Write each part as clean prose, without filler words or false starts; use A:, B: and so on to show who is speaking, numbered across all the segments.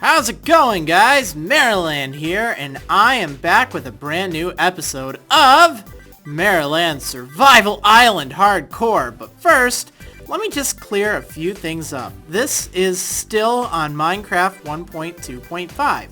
A: How's it going, guys? Marriland here, and I am back with a brand new episode of Marriland Survival Island Hardcore. But first, let me just clear a few things up. This is still on Minecraft 1.2.5.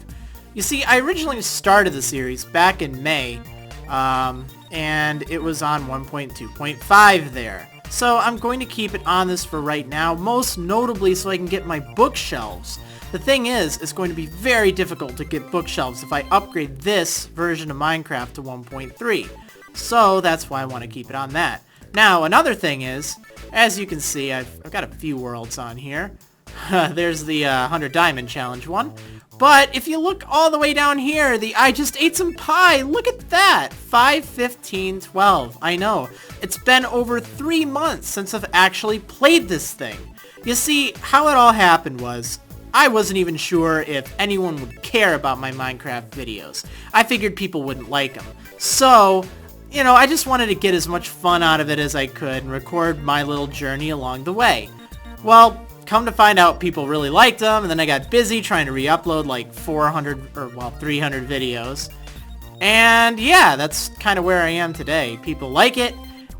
A: You see, I originally started the series back in May, and it was on 1.2.5 there. So I'm going to keep it on this for right now, most notably so I can get my bookshelves. The thing is, it's going to be very difficult to get bookshelves if I upgrade this version of Minecraft to 1.3. So that's why I want to keep it on that. Now, another thing is, as you can see, I've got a few worlds on here. There's the 100 Diamond Challenge one. But if you look all the way down here, the I just ate some pie. Look at that. 5/15/12. I know. It's been over 3 months since I've actually played this thing. You see, how it all happened was, I wasn't even sure if anyone would care about my Minecraft videos. I figured people wouldn't like them. So, you know, I just wanted to get as much fun out of it as I could and record my little journey along the way. Well, come to find out, people really liked them, and then I got busy trying to re-upload like 300 videos. And yeah, that's kind of where I am today. People like it,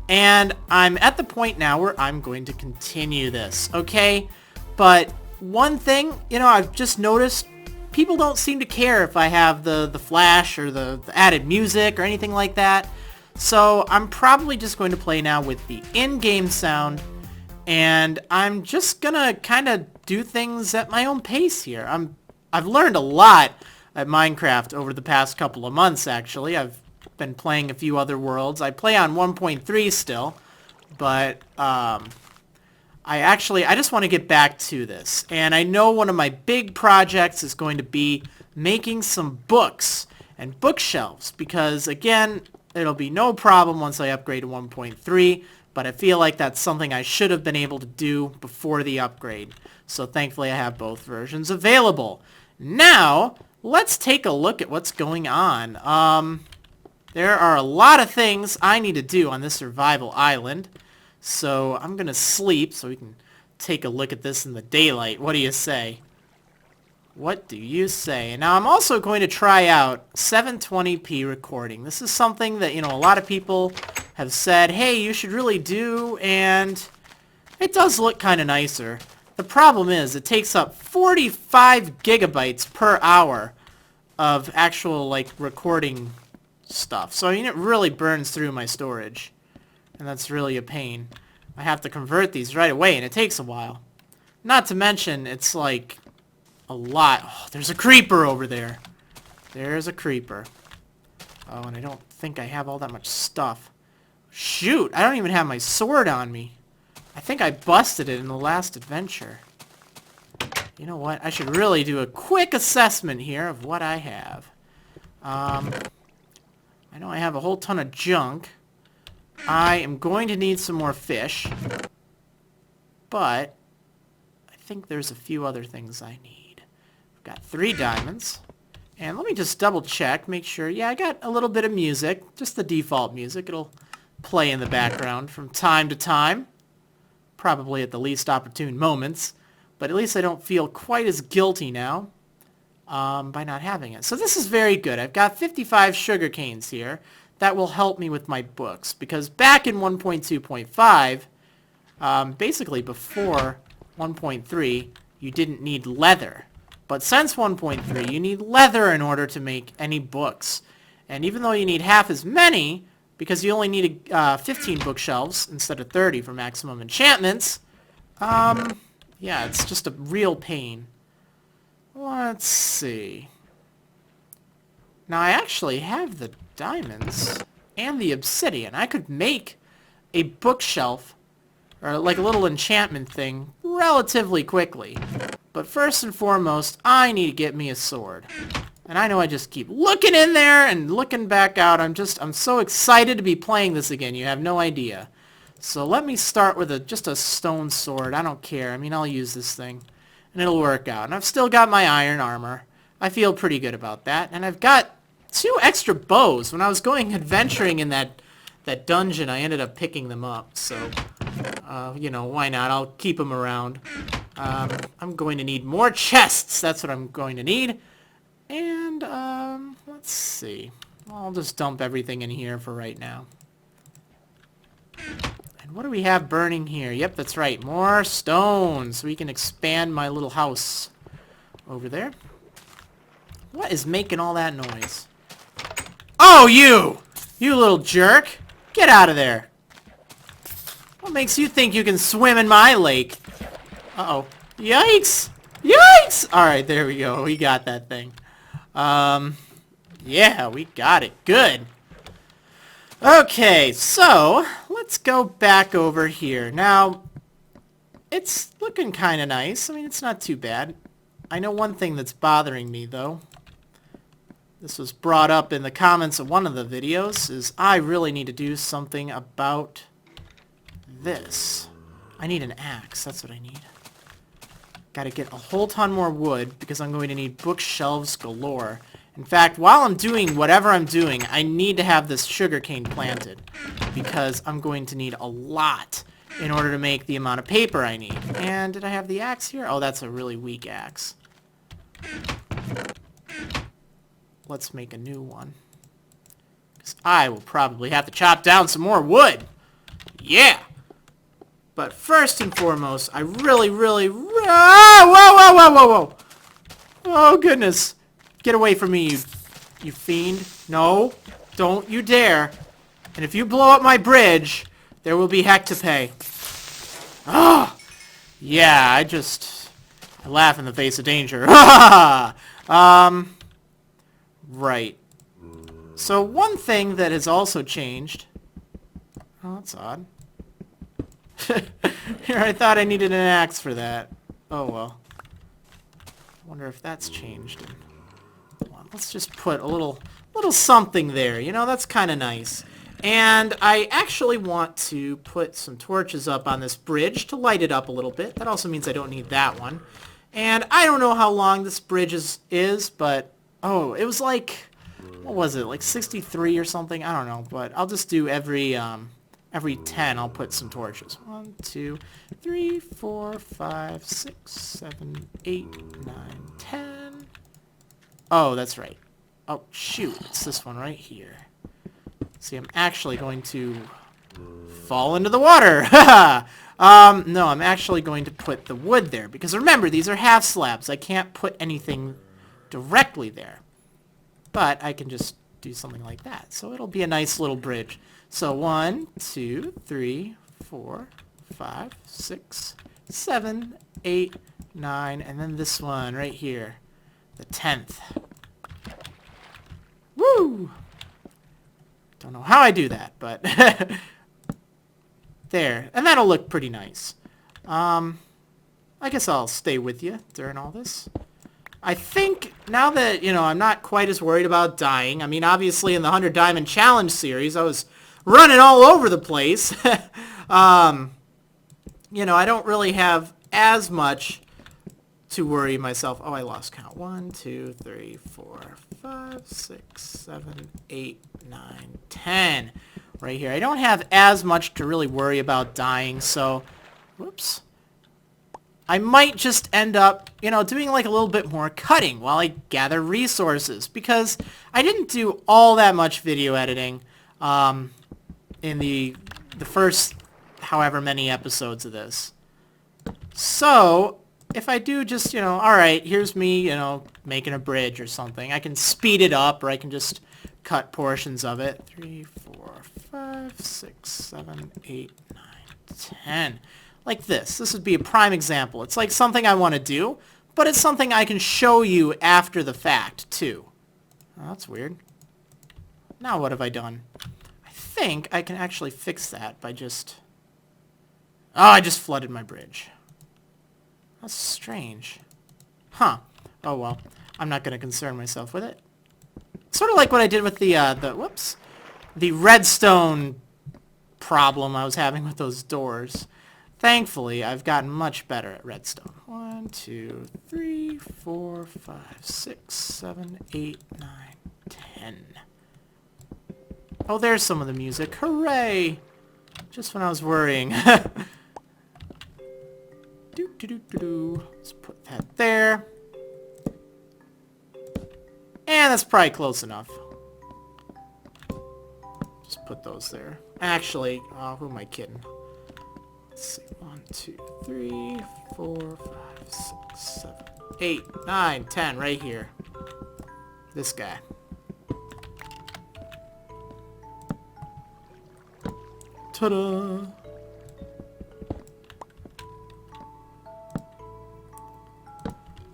A: and I'm at the point now where I'm going to continue this, okay? But one thing, you know, I've just noticed, people don't seem to care if I have the flash or the added music or anything like that. So I'm probably just going to play now with the in-game sound, and I'm just gonna kind of do things at my own pace here. I've learned a lot at Minecraft over the past couple of months, actually. I've been playing a few other worlds. I play on 1.3 still, but I just want to get back to this. And I know one of my big projects is going to be making some books and bookshelves, because again, it'll be no problem once I upgrade to 1.3, but I feel like that's something I should have been able to do before the upgrade. So thankfully I have both versions available. Now, let's take a look at what's going on. There are a lot of things I need to do on this survival island. So I'm going to sleep so we can take a look at this in the daylight. What do you say? What do you say? Now I'm also going to try out 720p recording. This is something that, you know, a lot of people have said, hey, you should really do, and it does look kind of nicer. The problem is it takes up 45 gigabytes per hour of actual, like, recording stuff. So, I mean, it really burns through my storage. And that's really a pain. I have to convert these right away, and it takes a while. Not to mention, it's like a lot. Oh, there's a creeper over there. There's a creeper. Oh, and I don't think I have all that much stuff. Shoot, I don't even have my sword on me. I think I busted it in the last adventure. You know what? I should really do a quick assessment here of what I have. I know I have a whole ton of junk. I am going to need some more fish, but I think there's a few other things I need. I've got 3 diamonds, and let me just double check, make sure. Yeah, I got a little bit of music, just the default music. It'll play in the background from time to time, probably at the least opportune moments, but at least I don't feel quite as guilty now by not having it. So this is very good. I've got 55 sugar canes here. That will help me with my books, because back in 1.2.5, basically before 1.3, you didn't need leather. But since 1.3, you need leather in order to make any books. And even though you need half as many, because you only need 15 bookshelves instead of 30 for maximum enchantments, yeah, it's just a real pain. Let's see. Now, I actually have the diamonds and the obsidian. I could make a bookshelf, or like a little enchantment thing, relatively quickly. But first and foremost, I need to get me a sword. And I know I just keep looking in there and looking back out. I'm so excited to be playing this again. You have no idea. So let me start with just a stone sword. I don't care. I mean, I'll use this thing, and it'll work out. And I've still got my iron armor. I feel pretty good about that. And I've got 2 extra bows. When I was going adventuring in that dungeon, I ended up picking them up. So, you know, why not? I'll keep them around. I'm going to need more chests. That's what I'm going to need. And, let's see. I'll just dump everything in here for right now. And what do we have burning here? Yep, that's right. More stone, so we can expand my little house over there. What is making all that noise? Oh, you! You little jerk! Get out of there! What makes you think you can swim in my lake? Uh-oh. Yikes! Yikes! Alright, there we go. We got that thing. Yeah, we got it. Good. Okay, so let's go back over here. Now, it's looking kind of nice. I mean, it's not too bad. I know one thing that's bothering me, though. This was brought up in the comments of one of the videos, is I really need to do something about this. I need an axe. That's what I need. Gotta get a whole ton more wood, because I'm going to need bookshelves galore. In fact, while I'm doing whatever I'm doing, I need to have this sugarcane planted, because I'm going to need a lot in order to make the amount of paper I need. And did I have the axe here? Oh, that's a really weak axe. Let's make a new one, because I will probably have to chop down some more wood. Yeah! But first and foremost, I really... Whoa, whoa, whoa, whoa, whoa! Oh, goodness. Get away from me, you fiend. No, don't you dare. And if you blow up my bridge, there will be heck to pay. Ah! Yeah, I laugh in the face of danger. Right. So one thing that has also changed... Oh, that's odd. Here, I thought I needed an axe for that. Oh, well. I wonder if that's changed. Let's just put a little something there. You know, that's kind of nice. And I actually want to put some torches up on this bridge to light it up a little bit. That also means I don't need that one. And I don't know how long this bridge is, but... Oh, it was like... What was it? Like 63 or something? I don't know. But I'll just do every 10, I'll put some torches. 1, 2, 3, 4, 5, 6, 7, 8, 9, 10. Oh, that's right. Oh, shoot. It's this one right here. See, I'm actually going to fall into the water. No, I'm actually going to put the wood there. Because remember, these are half slabs. I can't put anything directly there. But I can just do something like that. So it'll be a nice little bridge. So 1, 2, 3, 4, 5, 6, 7, 8, 9, and then this one right here. The 10th. Woo! Don't know how I do that, but... There. And that'll look pretty nice. I guess I'll stay with you during all this. I think now that, you know, I'm not quite as worried about dying. I mean, obviously in the 100 Diamond Challenge series, I was running all over the place. You know, I don't really have as much to worry myself. Oh, I lost count. 1, 2, 3, 4, 5, 6, 7, 8, 9, 10. Right here. I don't have as much to really worry about dying, so... Whoops. I might just end up, you know, doing like a little bit more cutting while I gather resources, because I didn't do all that much video editing in the first however many episodes of this. So, if I do just, you know, alright, here's me, you know, making a bridge or something, I can speed it up, or I can just cut portions of it. 3, 4, 5, 6, 7, 8, 9, 10. Like this. This would be a prime example. It's like something I want to do, but it's something I can show you after the fact, too. Oh, that's weird. Now what have I done? I think I can actually fix that by just... Oh, I just flooded my bridge. That's strange. Huh. Oh, well. I'm not going to concern myself with it. Sort of like what I did with the redstone problem I was having with those doors. Thankfully, I've gotten much better at redstone. 1, 2, 3, 4, 5, 6, 7, 8, 9, 10. Oh, there's some of the music. Hooray! Just when I was worrying. Doop, Let's put that there. And that's probably close enough. Just put those there. Actually, who am I kidding? Let's see. 1, 2, 3, 4, 5, 6, 7, 8, 9, 10, right here. This guy. Ta-da!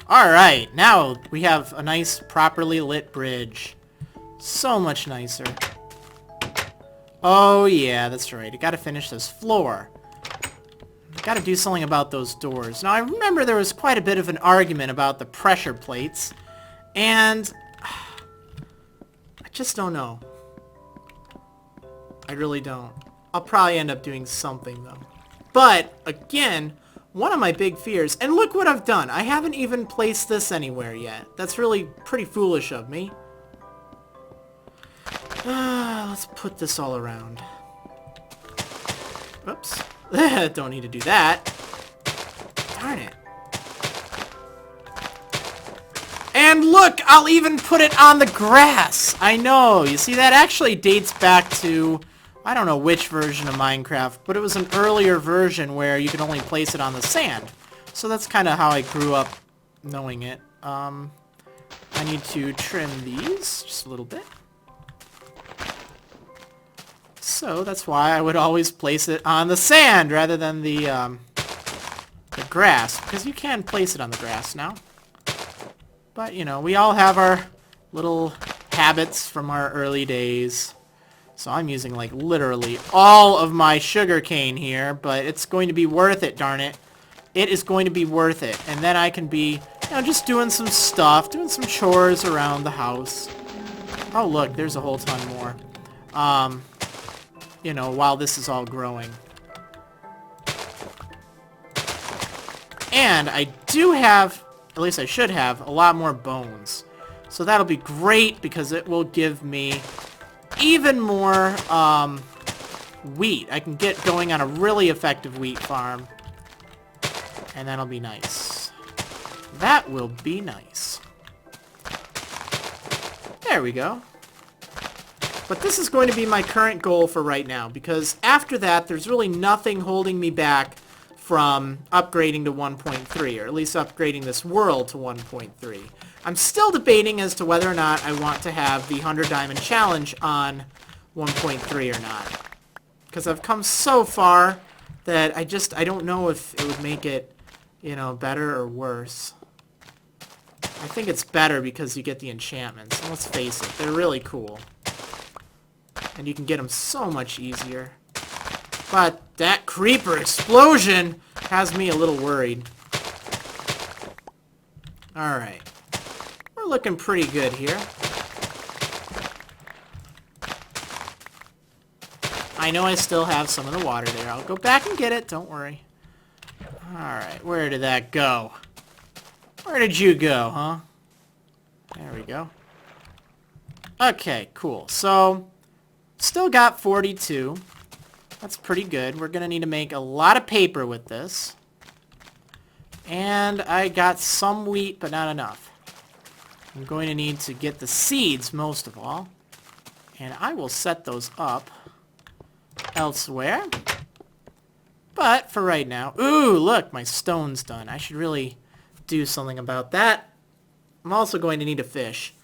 A: Alright, now we have a nice, properly lit bridge. So much nicer. Oh yeah, that's right. I gotta finish this floor. Gotta do something about those doors. Now, I remember there was quite a bit of an argument about the pressure plates, and I just don't know. I really don't. I'll probably end up doing something, though. But, again, one of my big fears, and look what I've done. I haven't even placed this anywhere yet. That's really pretty foolish of me. Let's put this all around. Oops. Don't need to do that. Darn it. And look, I'll even put it on the grass. I know. You see, that actually dates back to, I don't know which version of Minecraft, but it was an earlier version where you could only place it on the sand. So that's kind of how I grew up knowing it. I need to trim these just a little bit. So that's why I would always place it on the sand rather than the grass, because you can place it on the grass now. But, you know, we all have our little habits from our early days. So I'm using, like, literally all of my sugar cane here, but it's going to be worth it, darn it. It is going to be worth it. And then I can be, you know, just doing some stuff, doing some chores around the house. Oh, look, there's a whole ton more. You know, while this is all growing. And I do have, at least I should have, a lot more bones. So that'll be great because it will give me even more wheat. I can get going on a really effective wheat farm. And that'll be nice. That will be nice. There we go. But this is going to be my current goal for right now, because after that, there's really nothing holding me back from upgrading to 1.3, or at least upgrading this world to 1.3. I'm still debating as to whether or not I want to have the 100 Diamond Challenge on 1.3 or not. Because I've come so far that I don't know if it would make it, you know, better or worse. I think it's better because you get the enchantments. And let's face it, they're really cool. And you can get them so much easier. But that creeper explosion has me a little worried. Alright. We're looking pretty good here. I know I still have some of the water there. I'll go back and get it. Don't worry. Alright. Where did that go? Where did you go, huh? There we go. Okay, cool. So, still got 42. That's pretty good. We're going to need to make a lot of paper with this. And I got some wheat, but not enough. I'm going to need to get the seeds, most of all. And I will set those up elsewhere. But for right now... Ooh, look, my stone's done. I should really do something about that. I'm also going to need a fish.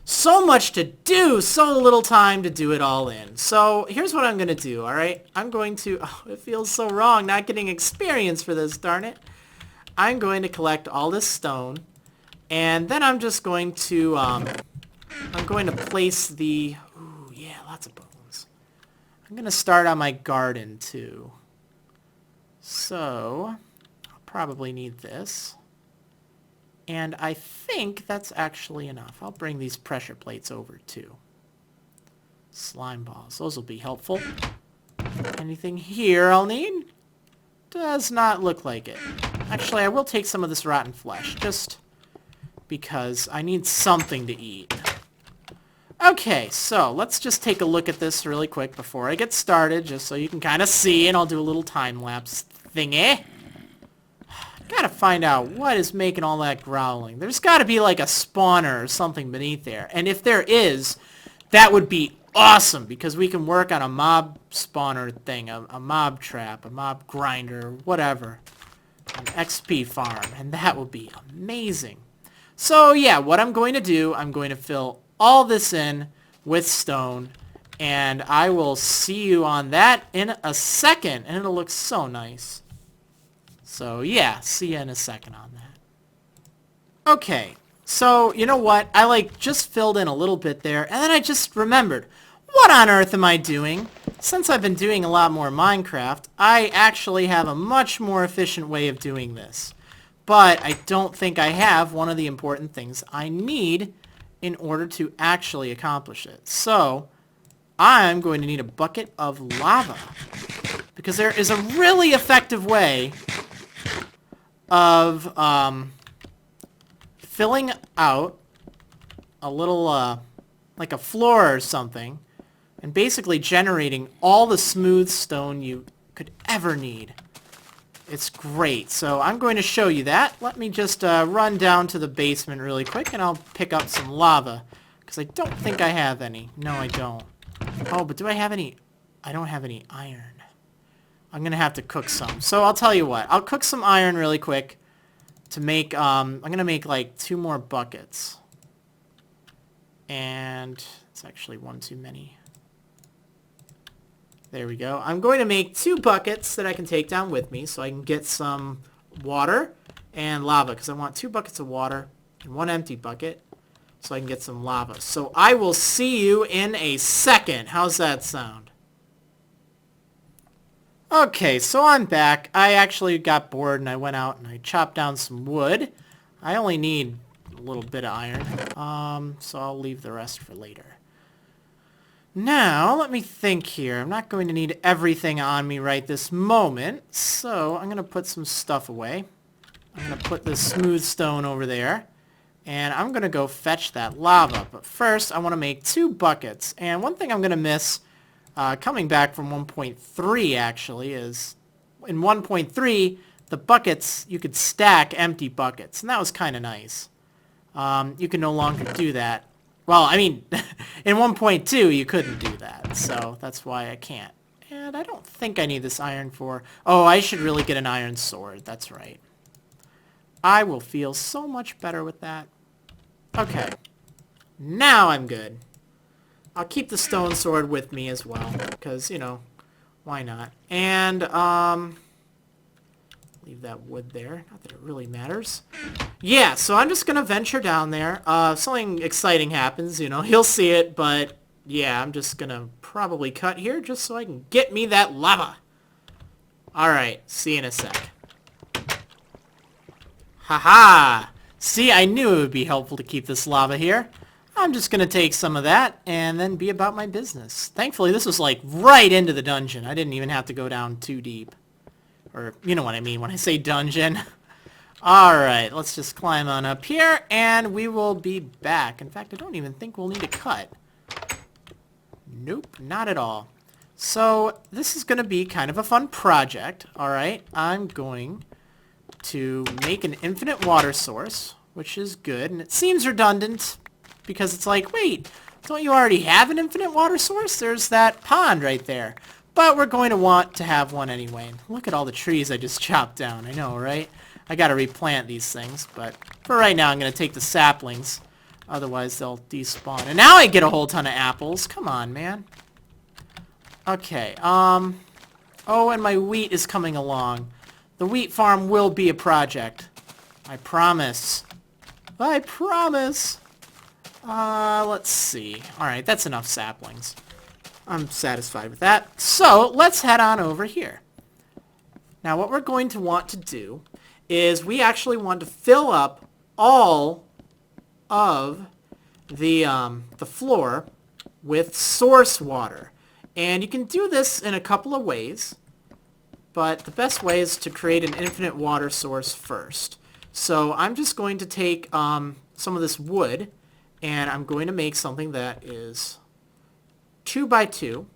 A: So much to do, so little time to do it all in. So here's what I'm going to do, alright? I'm going to... Oh, it feels so wrong not getting experience for this, darn it. I'm going to collect all this stone. And then I'm just going to... I'm going to place the... Ooh, yeah, lots of bones. I'm going to start on my garden, too. So, I'll probably need this. And I think that's actually enough. I'll bring these pressure plates over too. Slime balls. Those will be helpful. Anything here I'll need? Does not look like it. Actually, I will take some of this rotten flesh, just because I need something to eat. Okay, so let's just take a look at this really quick before I get started, just so you can kind of see, and I'll do a little time-lapse thingy. Gotta find out what is making all that growling. There's gotta be like a spawner or something beneath there. And if there is, that would be awesome because we can work on a mob spawner thing, a mob trap, a mob grinder, whatever. An XP farm, and that would be amazing. So yeah, what I'm going to do, I'm going to fill all this in with stone, and I will see you on that in a second, and it'll look so nice. So yeah, see you in a second on that. Okay, so you know what? I like just filled in a little bit there, and then I just remembered, what on earth am I doing? Since I've been doing a lot more Minecraft, I actually have a much more efficient way of doing this. But I don't think I have one of the important things I need in order to actually accomplish it. So, I'm going to need a bucket of lava. Because there is a really effective way of filling out a little, like a floor or something, and basically generating all the smooth stone you could ever need. It's great. So I'm going to show you that. Let me just run down to the basement really quick, and I'll pick up some lava. Because I don't think I have any. No, I don't. Oh, but do I have any? I don't have any iron. I'm going to have to cook some. So I'll tell you what. I'll cook some iron really quick to make, I'm going to make like 2 more buckets. And it's actually 1 too many. There we go. I'm going to make 2 buckets that I can take down with me so I can get some water and lava, because I want 2 buckets of water and 1 empty bucket so I can get some lava. So I will see you in a second. How's that sound? Okay, so I'm back. I actually got bored and I went out and I chopped down some wood. I only need a little bit of iron, so I'll leave the rest for later. Now, let me think here. I'm not going to need everything on me right this moment, so I'm going to put some stuff away. I'm going to put the smooth stone over there, and I'm going to go fetch that lava. But first, I want to make 2 buckets. And one thing I'm going to miss, coming back from 1.3 actually, is in 1.3, the buckets, you could stack empty buckets, and that was kind of nice. You can no longer do that. Well, I mean, in 1.2, you couldn't do that, so that's why I can't. And I don't think I need this iron for... Oh, I should really get an iron sword. That's right. I will feel so much better with that. Okay. Now I'm good. I'll keep the stone sword with me as well, because, you know, why not? And, leave that wood there. Not that it really matters. Yeah, so I'm just going to venture down there. If something exciting happens, you know, you'll see it. But, yeah, I'm just going to probably cut here just so I can get me that lava. Alright, see you in a sec. Haha! See, I knew it would be helpful to keep this lava here. I'm just going to take some of that and then be about my business. Thankfully, this was like right into the dungeon. I didn't even have to go down too deep. Or, you know what I mean when I say dungeon. Alright, let's just climb on up here, and we will be back. In fact, I don't even think we'll need a cut. Nope, not at all. So, this is going to be kind of a fun project, alright? I'm going to make an infinite water source, which is good, and it seems redundant, because it's like, wait, don't you already have an infinite water source? There's that pond right there. But we're going to want to have one anyway. Look at all the trees I just chopped down. I know, right? I gotta replant these things, but for right now I'm gonna take the saplings. Otherwise they'll despawn. And now I get a whole ton of apples. Come on, man. Okay, oh, and my wheat is coming along. The wheat farm will be a project. I promise. I promise. Let's see. Alright, that's enough saplings. I'm satisfied with that. So, let's head on over here. Now, what we're going to want to do is we actually want to fill up all of the floor with source water. And you can do this in a couple of ways, but the best way is to create an infinite water source first. So, I'm just going to take some of this wood, and I'm going to make something that is 2 by 2,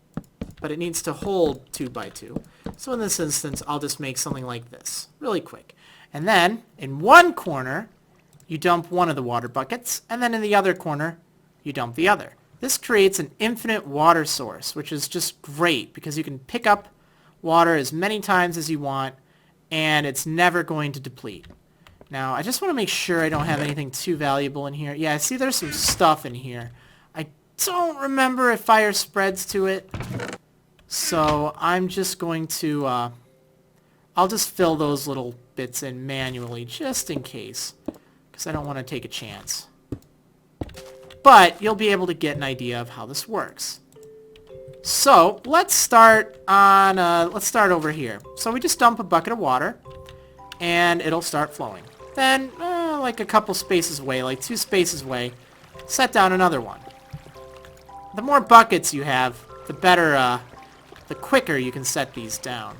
A: but it needs to hold 2 by 2. So in this instance, I'll just make something like this, really quick. And then, in one corner, you dump one of the water buckets, and then in the other corner, you dump the other. This creates an infinite water source, which is just great because you can pick up water as many times as you want, and it's never going to deplete. Now, I just want to make sure I don't have anything too valuable in here. Yeah, I see there's some stuff in here. I don't remember if fire spreads to it, so I'm just going to, I'll just fill those little bits in manually, just in case, because I don't want to take a chance. But you'll be able to get an idea of how this works. So let's start on, let's start over here. So we just dump a bucket of water, and it'll start flowing. Then, like a couple spaces away, like 2 spaces away, set down another one. The more buckets you have, the better, the quicker you can set these down.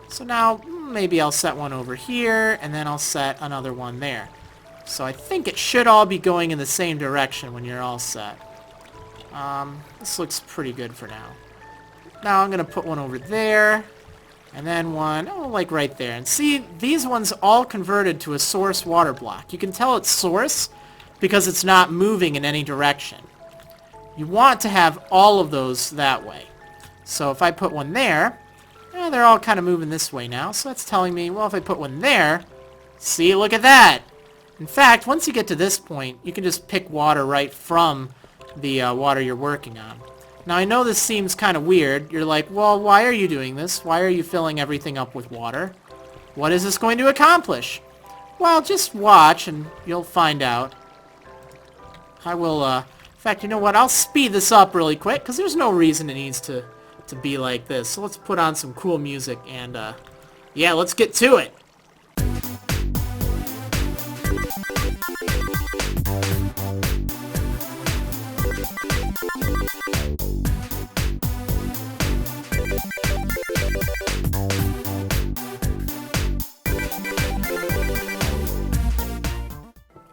A: So now, maybe I'll set one over here, and then I'll set another one there. So I think it should all be going in the same direction when you're all set. This looks pretty good for now. Now I'm going to put one over there, and then one, like right there. And see, these ones all converted to a source water block. You can tell it's source because it's not moving in any direction. You want to have all of those that way. So if I put one there, they're all kind of moving this way now. So that's telling me, well, if I put one there, see, look at that. In fact, once you get to this point, you can just pick water right from the water you're working on. Now, I know this seems kind of weird. You're like, well, why are you doing this? Why are you filling everything up with water? What is this going to accomplish? Well, just watch and you'll find out. I will, in fact, you know what? I'll speed this up really quick because there's no reason it needs to be like this. So let's put on some cool music and, yeah, let's get to it.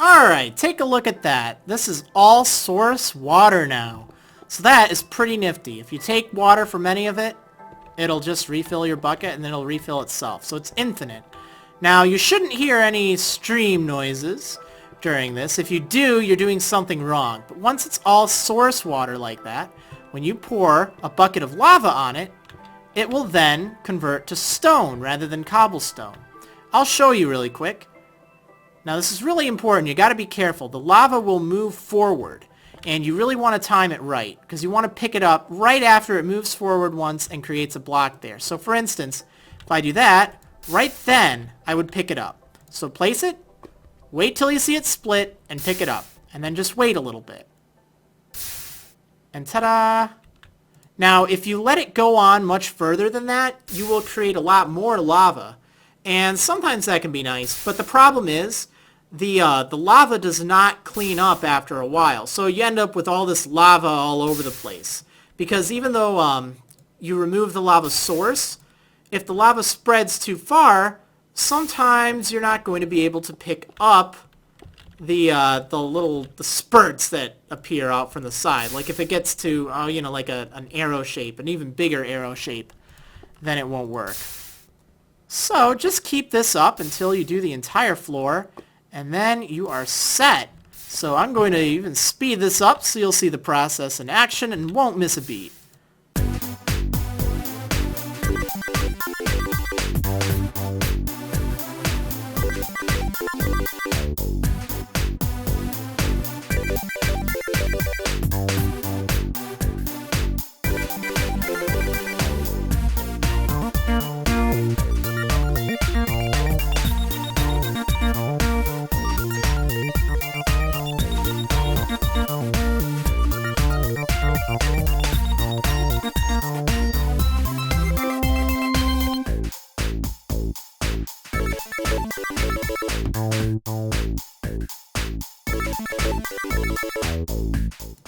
A: Alright, take a look at that. This is all source water now. So that is pretty nifty. If you take water from any of it, it'll just refill your bucket and then it'll refill itself. So it's infinite. Now, you shouldn't hear any stream noises during this. If you do, you're doing something wrong. But once it's all source water like that, when you pour a bucket of lava on it, it will then convert to stone rather than cobblestone. I'll show you really quick. Now, this is really important. You got to be careful. The lava will move forward, and you really want to time it right because you want to pick it up right after it moves forward once and creates a block there. So, for instance, if I do that, right then, I would pick it up. So place it, wait till you see it split, and pick it up. And then just wait a little bit. And ta-da! Now, if you let it go on much further than that, you will create a lot more lava. And sometimes that can be nice, but the problem is the lava does not clean up after a while. So you end up with all this lava all over the place. Because even though you remove the lava source, if the lava spreads too far, sometimes you're not going to be able to pick up the spurts that appear out from the side. Like if it gets to, you know, like an arrow shape, an even bigger arrow shape, then it won't work. So just keep this up until you do the entire floor, and then you are set. So I'm going to even speed this up so you'll see the process in action and won't miss a beat.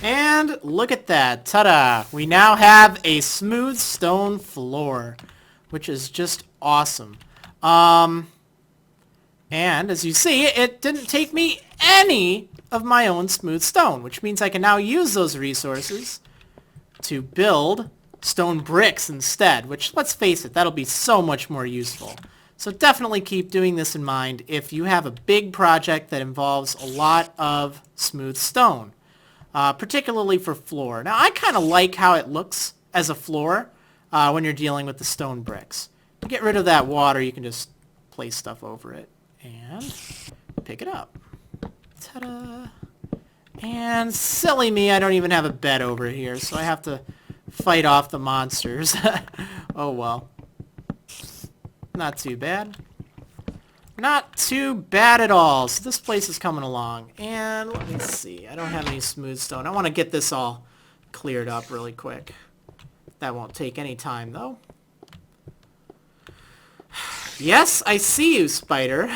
A: And look at that, ta-da! We now have a smooth stone floor, which is just awesome. And as you see, it didn't take me any of my own smooth stone, which means I can now use those resources to build stone bricks instead, which, let's face it, that'll be so much more useful. So definitely keep doing this in mind if you have a big project that involves a lot of smooth stone, particularly for floor. Now, I kind of like how it looks as a floor when you're dealing with the stone bricks. To get rid of that water, you can just place stuff over it and pick it up. Ta-da! And silly me, I don't even have a bed over here, so I have to fight off the monsters. Oh well. Not too bad. Not too bad at all. So this place is coming along. And let me see. I don't have any smooth stone. I want to get this all cleared up really quick. That won't take any time, though. Yes, I see you, spider.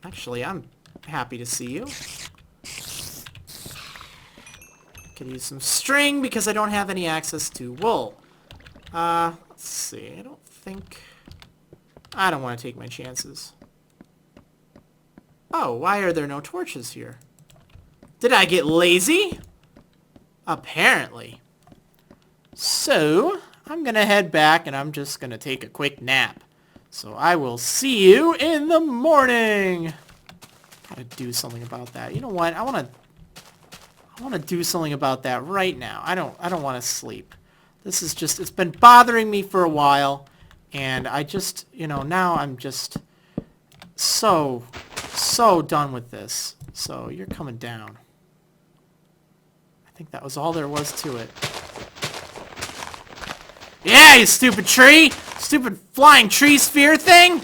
A: Actually, I'm happy to see you. Could use some string because I don't have any access to wool. Let's see. I don't want to take my chances. Oh, why are there no torches here? Did I get lazy? Apparently. So, I'm gonna head back and I'm just gonna take a quick nap. So I will see you in the morning. Gotta do something about that. You know what? I wanna do something about that right now. I don't want to sleep. This is just, it's been bothering me for a while, and I just, now I'm just so done with this. So you're coming down. I think that was all there was to it. Yeah, you stupid tree! Stupid flying tree sphere thing!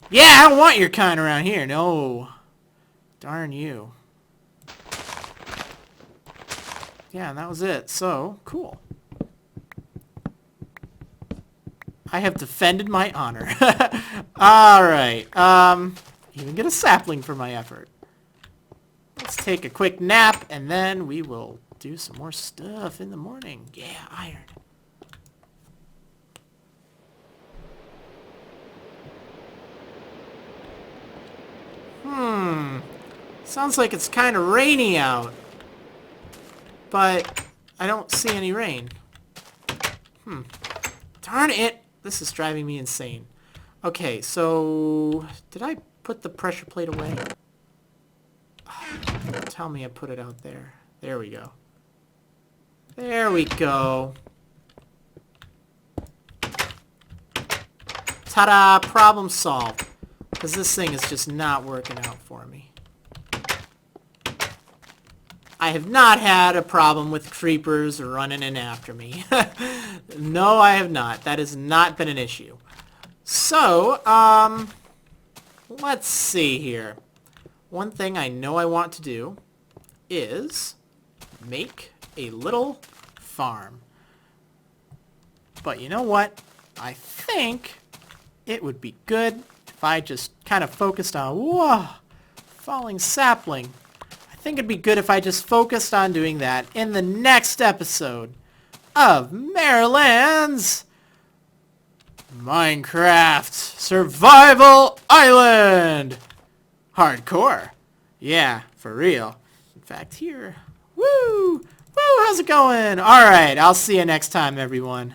A: Yeah, I don't want your kind around here. No. Darn you. Yeah, and that was it. So, cool. I have defended my honor. Alright. Even get a sapling for my effort. Let's take a quick nap, and then we will do some more stuff in the morning. Yeah, iron. Sounds like it's kind of rainy out. But I don't see any rain. Darn it! This is driving me insane. Okay, so did I put the pressure plate away? Tell me I put it out there. There we go. There we go. Ta-da! Problem solved. Because this thing is just not working out for me. I have not had a problem with creepers running in after me. No, I have not. That has not been an issue. So, let's see here. One thing I know I want to do is make a little farm. But you know what? I think it would be good if I just kind of focused on, whoa, falling sapling. I think it'd be good if I just focused on doing that in the next episode of Marriland's Minecraft Survival Island. Hardcore. Yeah, for real. In fact, here. Woo! Woo! How's it going? Alright, I'll see you next time, everyone.